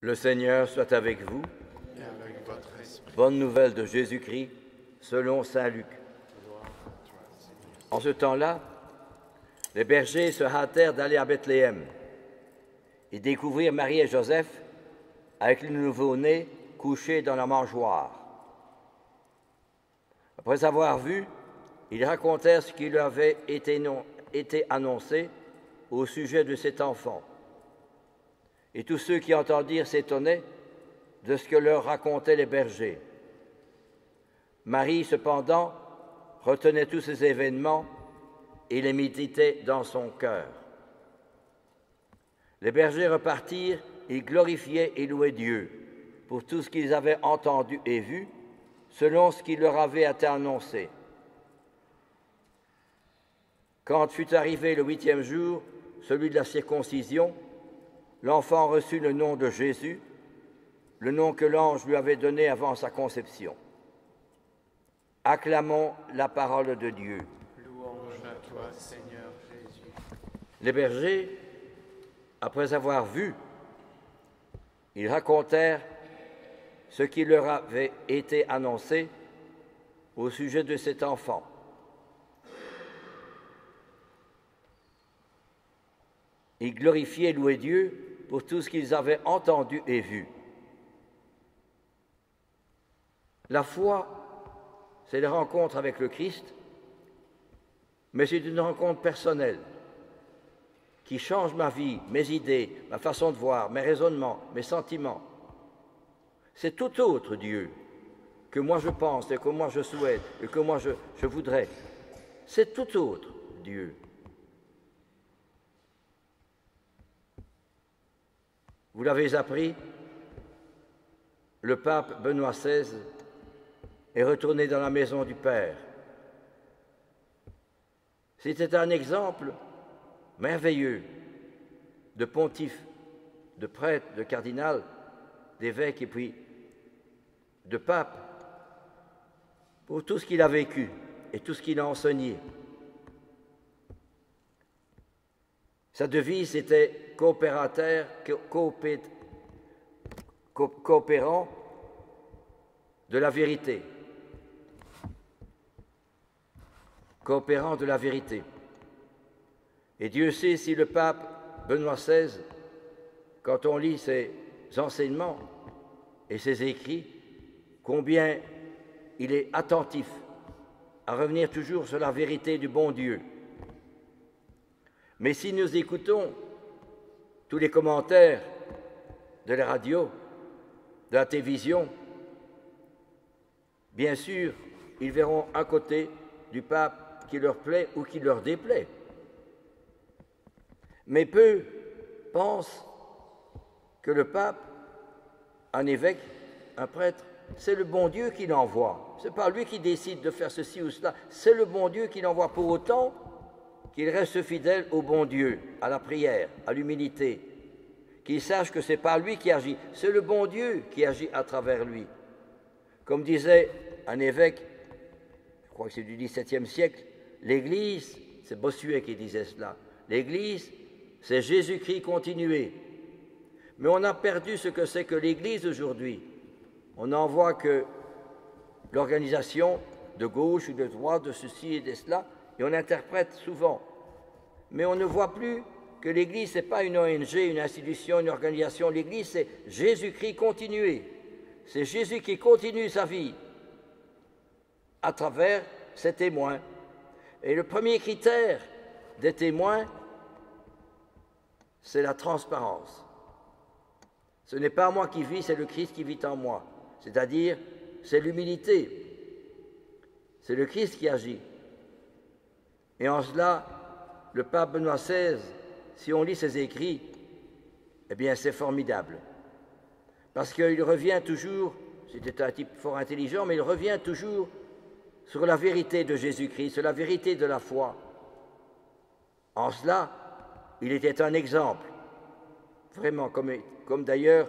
Le Seigneur soit avec vous. Et avec votre esprit. Bonne nouvelle de Jésus-Christ, selon saint Luc. En ce temps-là, les bergers se hâtèrent d'aller à Bethléem et découvrirent Marie et Joseph avec le nouveau-né couché dans la mangeoire. Après avoir vu, ils racontèrent ce qui leur avait été annoncé au sujet de cet enfant. Et tous ceux qui entendirent s'étonnaient de ce que leur racontaient les bergers. Marie, cependant, retenait tous ces événements et les méditait dans son cœur. Les bergers repartirent, ils glorifiaient et louaient Dieu pour tout ce qu'ils avaient entendu et vu, selon ce qui leur avait été annoncé. Quand fut arrivé le 8e jour, celui de la circoncision, l'enfant reçut le nom de Jésus, le nom que l'ange lui avait donné avant sa conception. Acclamons la parole de Dieu. Louange à toi, Seigneur Jésus. Les bergers, après avoir vu, ils racontèrent ce qui leur avait été annoncé au sujet de cet enfant. Ils glorifiaient et louaient Dieu pour tout ce qu'ils avaient entendu et vu. La foi, c'est la rencontre avec le Christ, mais c'est une rencontre personnelle qui change ma vie, mes idées, ma façon de voir, mes raisonnements, mes sentiments. C'est tout autre Dieu que moi je pense et que moi je souhaite et que moi je voudrais. C'est tout autre Dieu. Vous l'avez appris, le pape Benoît XVI est retourné dans la maison du Père. C'était un exemple merveilleux de pontife, de prêtre, de cardinal, d'évêque et puis de pape, pour tout ce qu'il a vécu et tout ce qu'il a enseigné. Sa devise était coopérant de la vérité. Coopérant de la vérité. Et Dieu sait si le pape Benoît XVI, quand on lit ses enseignements et ses écrits, combien il est attentif à revenir toujours sur la vérité du bon Dieu. Mais si nous écoutons tous les commentaires de la radio, de la télévision, bien sûr, ils verront un côté du pape qui leur plaît ou qui leur déplaît. Mais peu pensent que le pape, un évêque, un prêtre, c'est le bon Dieu qui l'envoie. Ce n'est pas lui qui décide de faire ceci ou cela, c'est le bon Dieu qui l'envoie pour autant qu'il reste fidèle au bon Dieu, à la prière, à l'humilité, qu'il sache que ce n'est pas lui qui agit, c'est le bon Dieu qui agit à travers lui. Comme disait un évêque, je crois que c'est du XVIIe siècle, l'Église, c'est Bossuet qui disait cela, l'Église, c'est Jésus-Christ continué. Mais on a perdu ce que c'est que l'Église aujourd'hui. On n'en voit que l'organisation de gauche ou de droite, de ceci et de cela, et on interprète souvent. Mais on ne voit plus que l'Église, ce n'est pas une ONG, une institution, une organisation. L'Église, c'est Jésus-Christ continué. C'est Jésus qui continue sa vie à travers ses témoins. Et le premier critère des témoins, c'est la transparence. Ce n'est pas moi qui vis, c'est le Christ qui vit en moi. C'est-à-dire, c'est l'humilité. C'est le Christ qui agit. Et en cela, le pape Benoît XVI, si on lit ses écrits, eh bien c'est formidable. Parce qu'il revient toujours, c'était un type fort intelligent, mais il revient toujours sur la vérité de Jésus-Christ, sur la vérité de la foi. En cela, il était un exemple, vraiment, comme d'ailleurs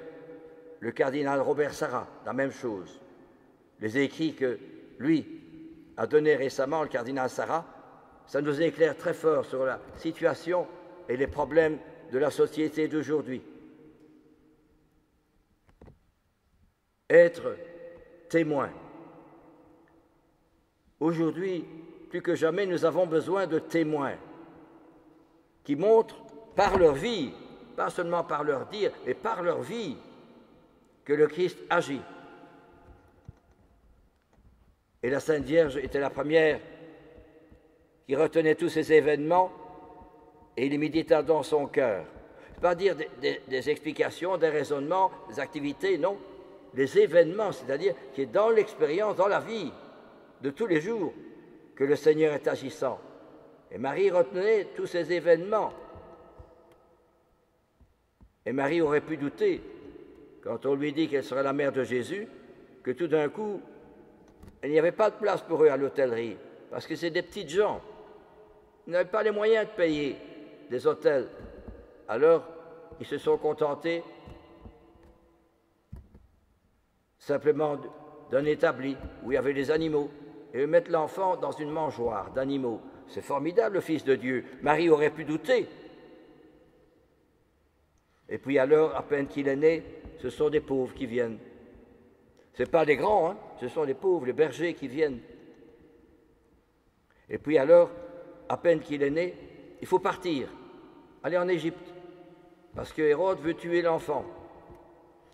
le cardinal Robert Sarrat, la même chose. Les écrits que lui a donnés récemment, le cardinal Sarrat, ça nous éclaire très fort sur la situation et les problèmes de la société d'aujourd'hui. être témoin. Aujourd'hui, plus que jamais, nous avons besoin de témoins qui montrent par leur vie, pas seulement par leur dire, mais par leur vie, que le Christ agit. Et la Sainte Vierge était la première qui retenait tous ces événements et les médita dans son cœur. Ce n'est pas dire des explications, des raisonnements, des activités, non. Les événements, c'est-à-dire qui est dans l'expérience, dans la vie de tous les jours, que le Seigneur est agissant. Et Marie retenait tous ces événements. Et Marie aurait pu douter, quand on lui dit qu'elle serait la mère de Jésus, que tout d'un coup, il n'y avait pas de place pour eux à l'hôtellerie, parce que c'est des petites gens. Ils n'avaient pas les moyens de payer des hôtels. Alors, ils se sont contentés simplement d'un établi où il y avait des animaux. Et eux mettent l'enfant dans une mangeoire d'animaux. C'est formidable, le Fils de Dieu. Marie aurait pu douter. Et puis alors, à peine qu'il est né, ce sont des pauvres qui viennent. Ce n'est pas des grands, hein, ce sont les pauvres, les bergers qui viennent. Et puis alors, à peine qu'il est né, il faut partir, aller en Égypte, parce que Hérode veut tuer l'enfant.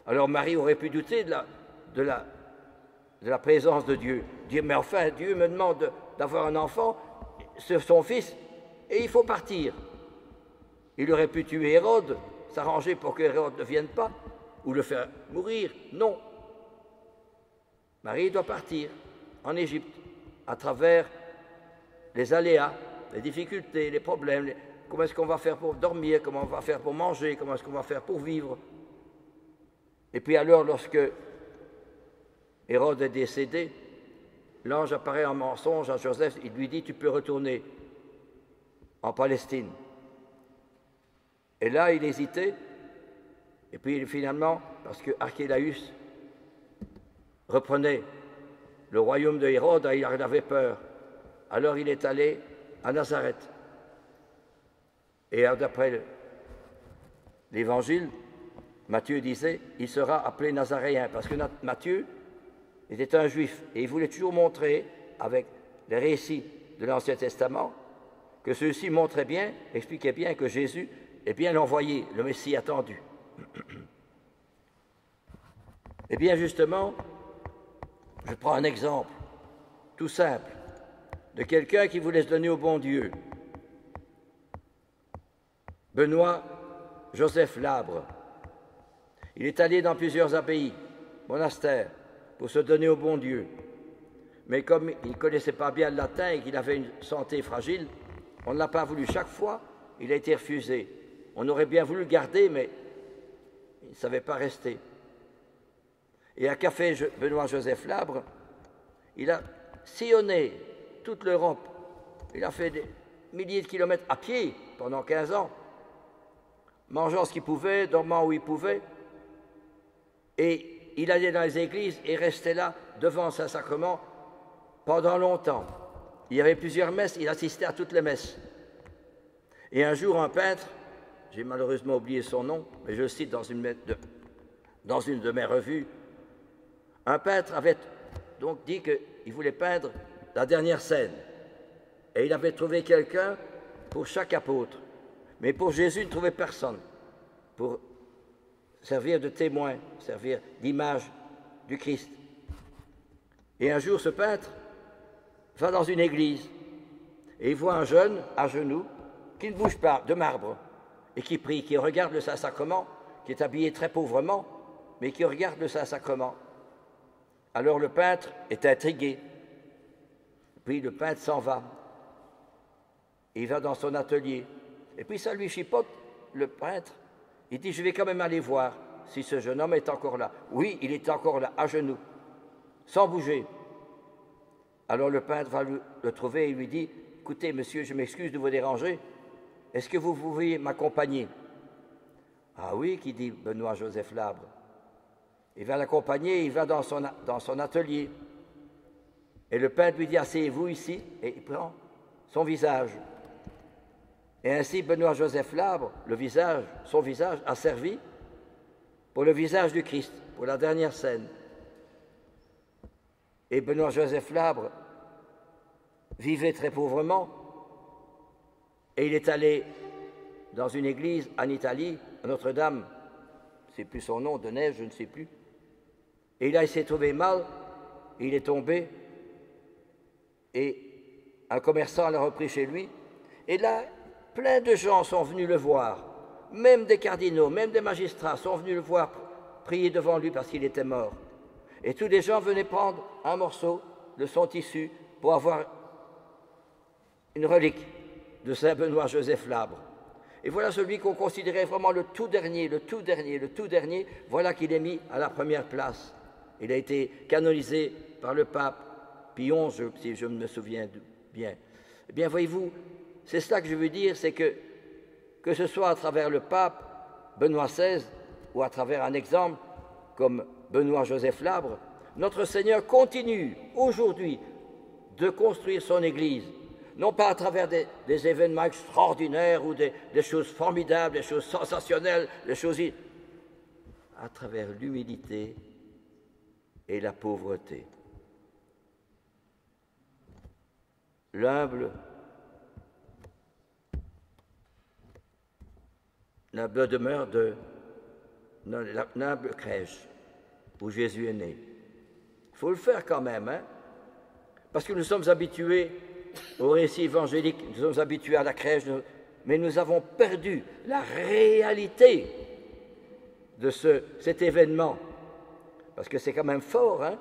Alors Marie aurait pu douter de la présence de Dieu. Dire, mais enfin, Dieu me demande d'avoir un enfant, c'est son fils, et il faut partir. Il aurait pu tuer Hérode, s'arranger pour que Hérode ne vienne pas, ou le faire mourir. Non. Marie doit partir en Égypte, à travers les aléas, les difficultés, les problèmes. Comment est-ce qu'on va faire pour dormir, comment on va faire pour manger, comment est-ce qu'on va faire pour vivre. Et puis alors, lorsque Hérode est décédé, l'ange apparaît en mensonge à Joseph, il lui dit, tu peux retourner en Palestine. Et là, il hésitait, et puis finalement, parce que Archélaüs reprenait le royaume de Hérode, il en avait peur. Alors il est allé à Nazareth. Et d'après l'Évangile, Matthieu disait, il sera appelé Nazaréen, parce que Matthieu était un juif, et il voulait toujours montrer, avec les récits de l'Ancien Testament, que ceux-ci montraient bien, expliquaient bien que Jésus est bien l'envoyé, le Messie attendu. Et bien justement, je prends un exemple tout simple de quelqu'un qui voulait se donner au bon Dieu. Benoît Joseph Labre. Il est allé dans plusieurs abbayes, monastères, pour se donner au bon Dieu. Mais comme il ne connaissait pas bien le latin et qu'il avait une santé fragile, on ne l'a pas voulu. Chaque fois, il a été refusé. On aurait bien voulu le garder, mais il ne savait pas rester. Et à Café Benoît Joseph Labre, il a sillonné toute l'Europe. Il a fait des milliers de kilomètres à pied pendant 15 ans, mangeant ce qu'il pouvait, dormant où il pouvait. Et il allait dans les églises et restait là devant Saint-Sacrement pendant longtemps. Il y avait plusieurs messes, il assistait à toutes les messes. Et un jour, un peintre, j'ai malheureusement oublié son nom, mais je le cite dans une de mes revues, un peintre avait donc dit qu'il voulait peindre la dernière scène. Et il avait trouvé quelqu'un pour chaque apôtre. Mais pour Jésus, il ne trouvait personne pour servir de témoin, servir d'image du Christ. Et un jour, ce peintre va dans une église et il voit un jeune à genoux qui ne bouge pas, de marbre, et qui prie, qui regarde le Saint-Sacrement, qui est habillé très pauvrement, mais qui regarde le Saint-Sacrement. Alors le peintre est intrigué. Puis le peintre s'en va. Il va dans son atelier. Et puis ça lui chipote, le peintre. Il dit, je vais quand même aller voir si ce jeune homme est encore là. Oui, il est encore là, à genoux, sans bouger. Alors le peintre va le trouver et lui dit, écoutez, monsieur, je m'excuse de vous déranger. Est-ce que vous pouvez m'accompagner? Ah oui, qui dit Benoît Joseph Labre. Il va l'accompagner, il va dans son atelier. Et le peintre lui dit, asseyez-vous ici, et il prend son visage. Et ainsi, Benoît Joseph Labre, son visage a servi pour le visage du Christ, pour la dernière scène. Et Benoît-Joseph Labre vivait très pauvrement. Et il est allé dans une église en Italie, à Notre-Dame, je ne sais plus son nom, de Neige, je ne sais plus. Et là, il s'est trouvé mal, il est tombé, et un commerçant l'a repris chez lui. Et là, plein de gens sont venus le voir, même des cardinaux, même des magistrats sont venus le voir, prier devant lui parce qu'il était mort. Et tous les gens venaient prendre un morceau de son tissu pour avoir une relique de Saint Benoît-Joseph Labre. Et voilà celui qu'on considérait vraiment le tout dernier, voilà qu'il est mis à la première place. Il a été canonisé par le pape Pie XI, si je me souviens bien. Eh bien, voyez-vous, c'est cela que je veux dire, c'est que ce soit à travers le pape Benoît XVI ou à travers un exemple comme Benoît-Joseph Labre, notre Seigneur continue aujourd'hui de construire son Église, non pas à travers des événements extraordinaires ou des choses formidables, des choses sensationnelles, à travers l'humilité et la pauvreté. L'humble demeure de l'humble crèche où Jésus est né. Il faut le faire quand même, hein? Parce que nous sommes habitués au récit évangélique, nous sommes habitués à la crèche, mais nous avons perdu la réalité de cet événement. Parce que c'est quand même fort, hein?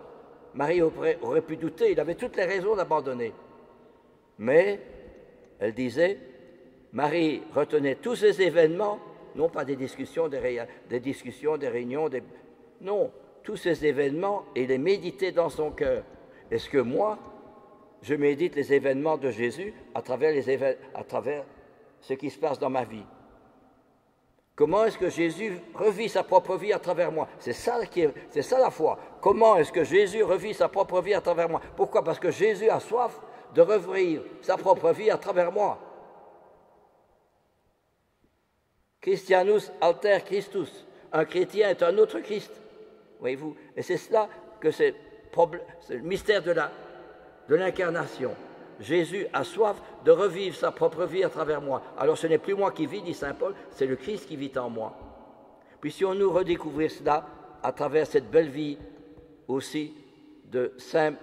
Marie aurait pu douter, il avait toutes les raisons d'abandonner. Mais, elle disait, Marie retenait tous ces événements, non pas des discussions, des réunions, non, tous ces événements et les méditer dans son cœur. Est-ce que moi, je médite les événements de Jésus à travers ce qui se passe dans ma vie? Comment est-ce que Jésus revit sa propre vie à travers moi? C'est ça la foi. Comment est-ce que Jésus revit sa propre vie à travers moi? Pourquoi? Parce que Jésus a soif de revivre sa propre vie à travers moi. Christianus alter Christus. Un chrétien est un autre Christ. Voyez-vous? Et c'est cela que c'est le mystère de l'incarnation. Jésus a soif de revivre sa propre vie à travers moi. Alors ce n'est plus moi qui vis, dit saint Paul, c'est le Christ qui vit en moi. Puissions-nous redécouvrir cela à travers cette belle vie aussi de saint,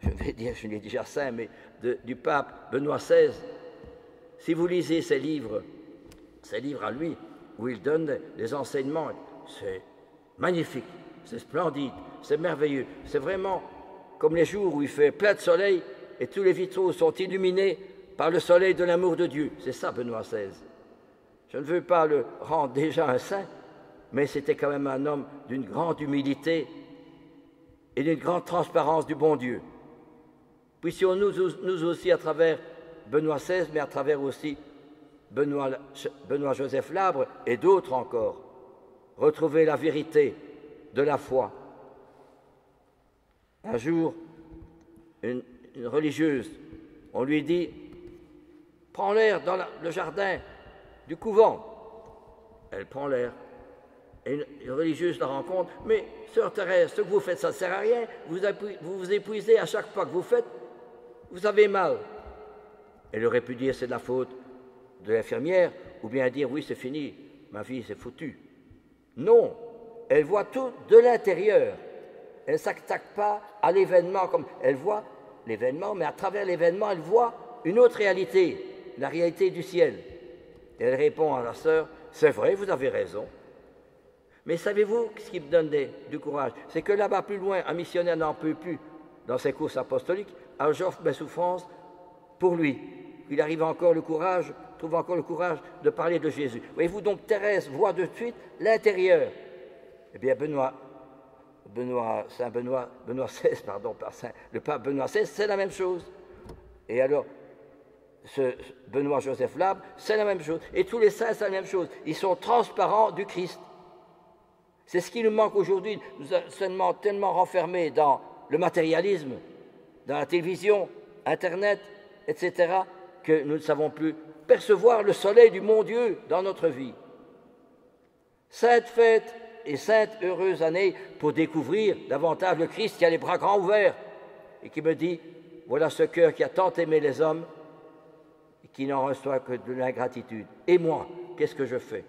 je l'ai déjà saint, mais du pape Benoît XVI. Si vous lisez ses livres à lui, où il donne des enseignements, c'est magnifique, c'est splendide, c'est merveilleux. C'est vraiment comme les jours où il fait plein de soleil et tous les vitraux sont illuminés par le soleil de l'amour de Dieu. C'est ça, Benoît XVI. Je ne veux pas le rendre déjà un saint, mais c'était quand même un homme d'une grande humilité et d'une grande transparence du bon Dieu. Puissions-nous aussi, à travers Benoît XVI, mais à travers aussi Benoît-Joseph Labre et d'autres encore, retrouver la vérité de la foi. Un jour, une religieuse, on lui dit « Prends l'air dans le jardin du couvent ». Elle prend l'air. Et une religieuse la rencontre. « Mais, sœur Thérèse, ce que vous faites, ça ne sert à rien. Vous vous épuisez à chaque pas que vous faites. Vous avez mal. » Elle aurait pu dire « C'est de la faute de l'infirmière » ou bien dire « Oui, c'est fini, ma vie, c'est foutu ». Non, elle voit tout de l'intérieur. Elle ne s'attaque pas à l'événement comme elle voit l'événement, mais à travers l'événement, elle voit une autre réalité, la réalité du ciel. Et elle répond à la sœur, c'est vrai, vous avez raison. Mais savez-vous ce qui me donne du courage? C'est que là-bas, plus loin, un missionnaire n'en peut plus dans ses courses apostoliques, alors j'offre mes souffrances pour lui. Il arrive encore le courage, trouve encore le courage de parler de Jésus. Voyez-vous, donc Thérèse voit de suite l'intérieur. Eh bien, Benoît XVI, pardon, le pape Benoît XVI, c'est la même chose. Et alors, ce Benoît-Joseph Labre, c'est la même chose. Et tous les saints, c'est la même chose. Ils sont transparents du Christ. C'est ce qui nous manque aujourd'hui. Nous sommes tellement renfermés dans le matérialisme, dans la télévision, Internet, etc., que nous ne savons plus percevoir le soleil du mon Dieu dans notre vie. Sainte fête et sainte heureuse année pour découvrir davantage le Christ qui a les bras grands ouverts et qui me dit, voilà ce cœur qui a tant aimé les hommes et qui n'en reçoit que de l'ingratitude. Et moi, qu'est-ce que je fais?